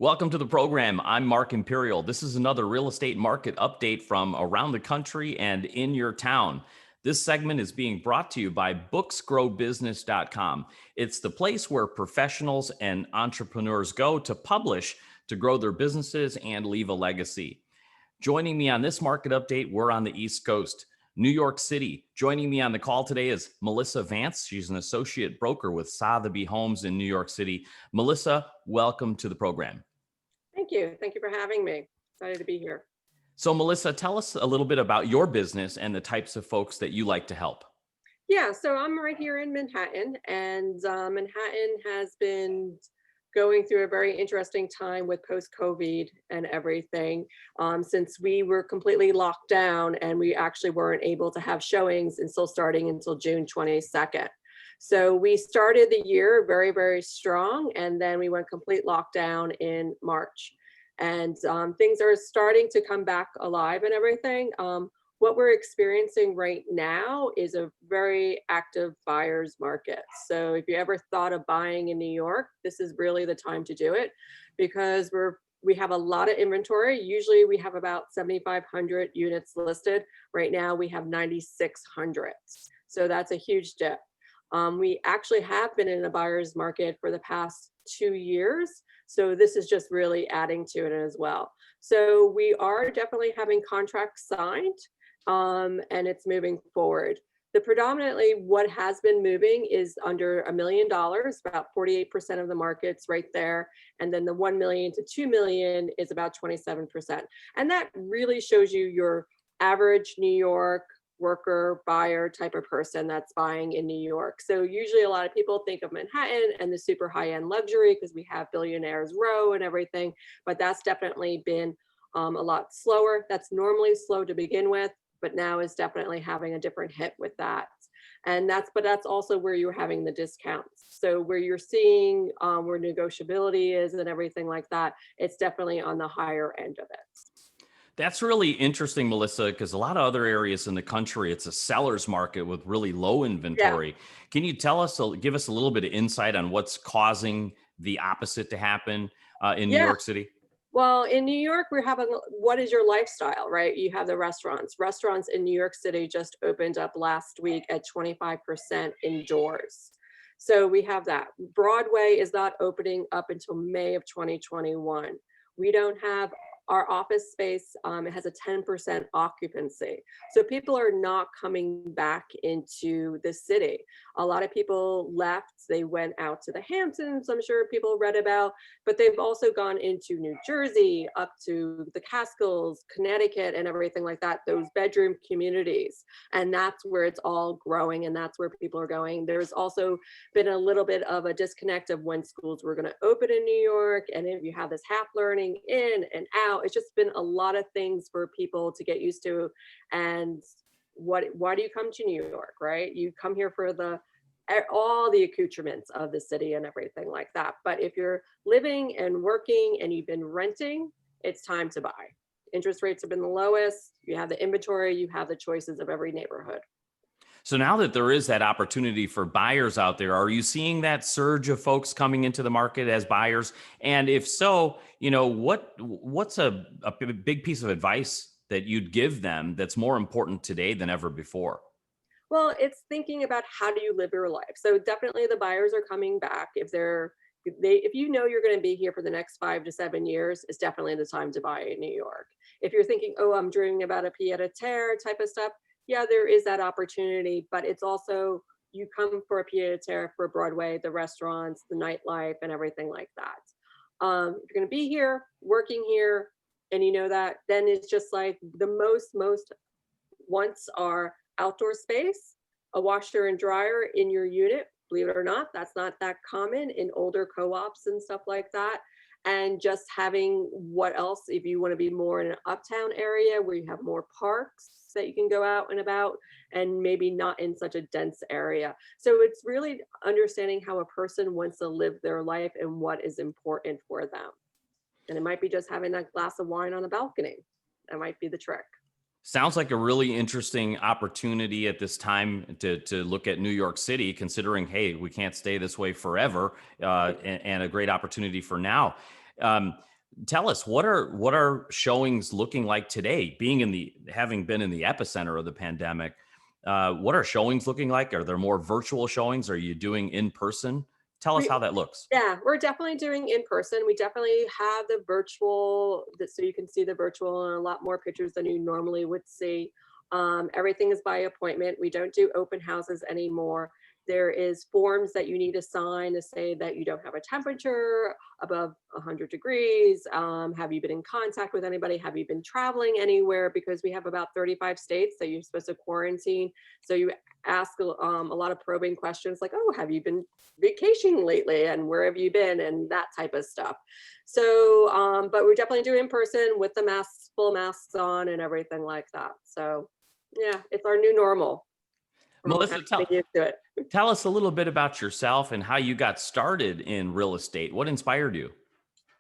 Welcome to the program. I'm Mark Imperial. This is another real estate market update from around the country and in your town. This segment is being brought to you by booksgrowbusiness.com. It's the place where professionals and entrepreneurs go to publish, to grow their businesses and leave a legacy. Joining me on this market update, we're on the East Coast, New York City. Joining me on the call today is Melissa Vance. She's an associate broker with Sotheby Homes in New York City. Melissa, welcome to the program. Thank you. Thank you for having me. Excited to be here. So, Melissa, tell us a little bit about your business and the types of folks that you like to help. Yeah, so I'm right here in Manhattan, and Manhattan has been going through a very interesting time with post-COVID and everything, since we were completely locked down and we actually weren't able to have showings until starting until June 22nd. So we started the year very, very strong, and then we went complete lockdown in March. And things are starting to come back alive and everything. What we're experiencing right now is a very active buyer's market. So if you ever thought of buying in New York, this is really the time to do it because we have a lot of inventory. Usually we have about 7,500 units listed. Right now we have 9,600. So that's a huge dip. We actually have been in a buyer's market for the past 2 years. So this is just really adding to it as well. So we are definitely having contracts signed, and it's moving forward. The predominantly what has been moving is under $1 million, about 48% of the market's right there. And then the 1 million to 2 million is about 27%. And that really shows you your average New York worker, buyer type of person that's buying in New York. So usually a lot of people think of Manhattan and the super high-end luxury because we have Billionaires Row and everything, but that's definitely been a lot slower. That's normally slow to begin with, but now is definitely having a different hit with that. And that's also where you're having the discounts. So where you're seeing where negotiability is and everything like that, it's definitely on the higher end of it. That's really interesting, Melissa, because a lot of other areas in the country, it's a seller's market with really low Yeah. inventory. Can you give us a little bit of insight on what's causing the opposite to happen in New Yeah. York City? Well, in New York, we're having what is your lifestyle, right? You have the restaurants. Restaurants in New York City just opened up last week at 25% indoors. So we have that. Broadway is not opening up until May of 2021. We don't have our office space, it has a 10% occupancy. So people are not coming back into the city. A lot of people left, they went out to the Hamptons, I'm sure people read about, but they've also gone into New Jersey, up to the Catskills, Connecticut, and everything like that, those bedroom communities. And that's where it's all growing, and that's where people are going. There's also been a little bit of a disconnect of when schools were going to open in New York. And if you have this half learning in and out, it's just been a lot of things for people to get used to. And why do you come to New York, right? You come here for all the accoutrements of the city and everything like that. But if you're living and working and you've been renting, it's time to buy. Interest rates have been the lowest. You have the inventory, you have the choices of every neighborhood. So now that there is that opportunity for buyers out there, are you seeing that surge of folks coming into the market as buyers? And if so, what's a big piece of advice that you'd give them that's more important today than ever before? Well, it's thinking about how do you live your life. So definitely the buyers are coming back. If you know you're going to be here for the next 5 to 7 years, it's definitely the time to buy in New York. If you're thinking, oh, I'm dreaming about a pied a terre type of stuff, yeah, there is that opportunity, but it's also you come for a pied a terre for Broadway, the restaurants, the nightlife, and everything like that. If you're going to be here, working here, and you know that, then it's just like the most wants are outdoor space, a washer and dryer in your unit. Believe it or not, that's not that common in older co-ops and stuff like that. And just having what else, if you want to be more in an uptown area where you have more parks that you can go out and about and maybe not in such a dense area. So it's really understanding how a person wants to live their life and what is important for them. And it might be just having that glass of wine on a balcony. That might be the trick. Sounds like a really interesting opportunity at this time to look at New York City, considering, hey, we can't stay this way forever, and a great opportunity for now. Um, Tell us, what are showings looking like today? Being in the having been in the epicenter of the pandemic, what are showings looking like? Are there more virtual showings? Are you doing in person? Tell us We how that looks. Yeah, we're definitely doing in person. We definitely have the virtual, so you can see the virtual and a lot more pictures than you normally would see. Everything is by appointment. We don't do open houses anymore. There is forms that you need to sign to say that you don't have a temperature above 100 degrees. Have you been in contact with anybody? Have you been traveling anywhere? Because we have about 35 states that you're supposed to quarantine. So you ask a lot of probing questions like, oh, have you been vacationing lately and where have you been and that type of stuff. So, but we definitely do in person with the masks, full masks on and everything like that. So, yeah, it's our new normal. We're all kind Melissa, of getting used to it. tell us a little bit about yourself and how you got started in real estate. What inspired you?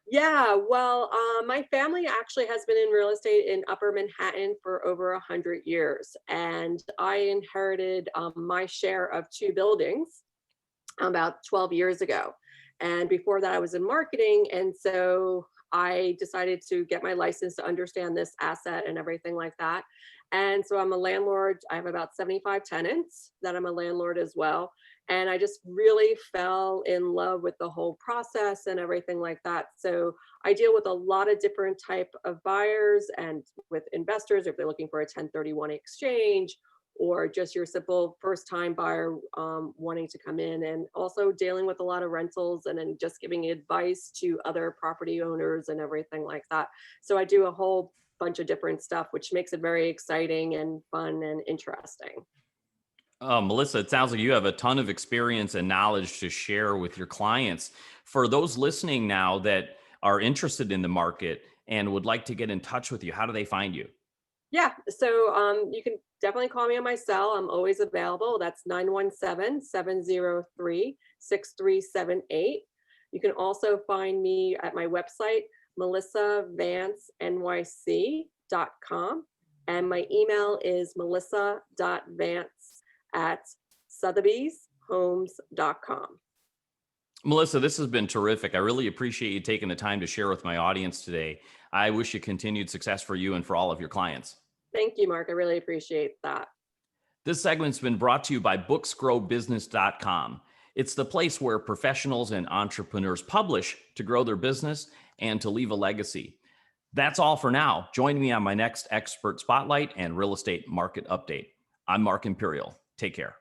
Yeah, well, my family actually has been in real estate in Upper Manhattan for over 100 years, and I inherited my share of two buildings about 12 years ago. And before that, I was in marketing. And so I decided to get my license to understand this asset and everything like that. And so I'm a landlord. I have about 75 tenants that I'm a landlord as well. And I just really fell in love with the whole process and everything like that. So I deal with a lot of different type of buyers and with investors if they're looking for a 1031 exchange or just your simple first time buyer wanting to come in, and also dealing with a lot of rentals and then just giving advice to other property owners and everything like that. So I do a whole bunch of different stuff, which makes it very exciting and fun and interesting. Melissa, it sounds like you have a ton of experience and knowledge to share with your clients. For those listening now that are interested in the market and would like to get in touch with you, how do they find you? Yeah, so you can definitely call me on my cell. I'm always available. That's 917-703-6378. You can also find me at my website, melissavancanyc.com. And my email is melissa.vance@sotheby'shomes.com. Melissa, this has been terrific. I really appreciate you taking the time to share with my audience today. I wish you continued success for you and for all of your clients. Thank you, Mark. I really appreciate that. This segment's been brought to you by booksgrowbusiness.com. It's the place where professionals and entrepreneurs publish to grow their business and to leave a legacy. That's all for now. Join me on my next expert spotlight and real estate market update. I'm Mark Imperial. Take care.